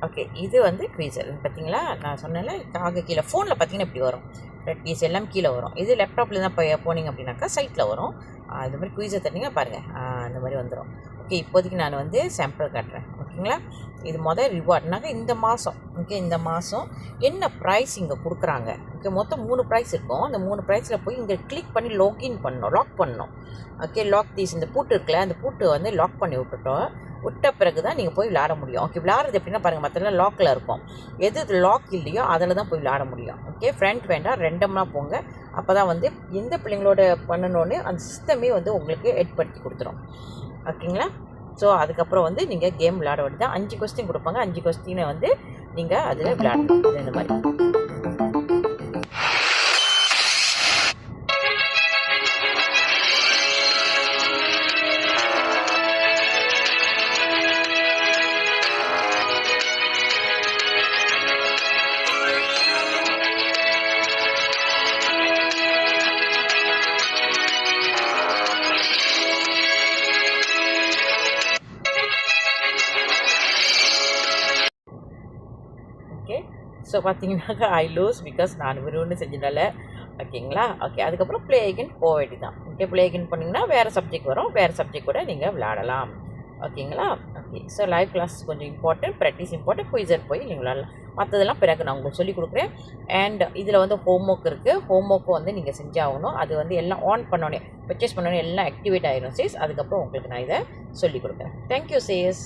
Okay, இது வந்து குவீசர் பார்த்தீங்களா? நான் சொன்னேன்ல காக கீழே ஃபோனில் பார்த்தீங்கன்னா இப்படி வரும், ரெட் கீஸ் எல்லாம் கீழே வரும். இது லேப்டாப்பில் தான் போனீங்க அப்படின்னாக்கா சைட்டில் வரும். அது மாதிரி குவீசர் தட்டிங்கன்னா பாருங்கள், அந்த மாதிரி வந்துடும். ஓகே, இப்போதைக்கு நான் வந்து சாம்பிள் காட்டுறேன். ஓகேங்களா? இது ரிவார்ட்னாக்க இந்த மாதம். ஓகே, இந்த மாதம் என்ன ப்ரைஸ் இங்கே கொடுக்குறாங்க. ஓகே, மொத்தம் 3 ப்ரைஸ் இருக்கும். அந்த 3 ப்ரைஸில் போய் இங்கே கிளிக் பண்ணி லாக் பண்ணணும். ஓகே, லாக் தீஸ் இந்த பூட்டு இருக்குல்ல, அந்த பூட்டு வந்து லாக் பண்ணி விட்ட பிறகு தான் நீங்கள் போய் விளையாட முடியும். ஓகே, விளையாடுறது எப்படின்னா பாருங்கள், மற்றெல்லாம் லாக்கில் இருக்கும். எது லாக் இல்லையோ அதில் தான் போய் விளையாட முடியும். ஓகே, ஃப்ரண்ட் வேண்டாம், ரெண்டமாக போங்க. அப்போ தான் வந்து எந்த பிள்ளைங்களோட பண்ணணுன்னு அந்த சிஸ்டமே வந்து உங்களுக்கு ஏற்படுத்தி கொடுத்துரும். ஓகேங்களா? ஸோ அதுக்கப்புறம் வந்து நீங்கள் கேம் விளையாட வேண்டியது தான். 5 கொஸ்டின் கொடுப்பாங்க. 5 கொஸ்டினை வந்து நீங்கள் அதில் விளையாடணும். இந்த மாதிரி ஓகே. ஸோ பார்த்தீங்கன்னாக்கா ஐ லூஸ் பிகாஸ் நான் ஒன்று செஞ்சதால. ஓகேங்களா? ஓகே, அதுக்கப்புறம் ப்ளே அகெயின் போக வேண்டியதான். ஓகே, ப்ளே அகெயின் பண்ணிங்கன்னா வேறு சப்ஜெக்ட் வரும். வேறு சப்ஜெக்ட் கூட நீங்கள் விளையாடலாம். ஓகேங்களா? ஓகே, ஸோ லைவ் கிளாஸ் கொஞ்சம் இம்பார்ட்டன்ட், ப்ராக்டிஸ் இம்பார்ட்டன்ட். குயிசர் போய் நீங்கள் விளையாடலாம். மற்றதெல்லாம் பிறகு நான் உங்களுக்கு சொல்லிக் கொடுக்குறேன். அண்ட் இதில் வந்து ஹோம் ஒர்க் இருக்குது. ஹோம் ஒர்க்கும் வந்து நீங்கள் செஞ்சாகணும். அது வந்து எல்லாம் ஆன் பண்ணோன்னே, பர்ச்சேஸ் பண்ணோன்னே எல்லாம் ஆக்டிவேட் ஆகிடும் சேஸ். அதுக்கப்புறம் உங்களுக்கு நான் இதை சொல்லிக் கொடுக்குறேன். Thank you chase.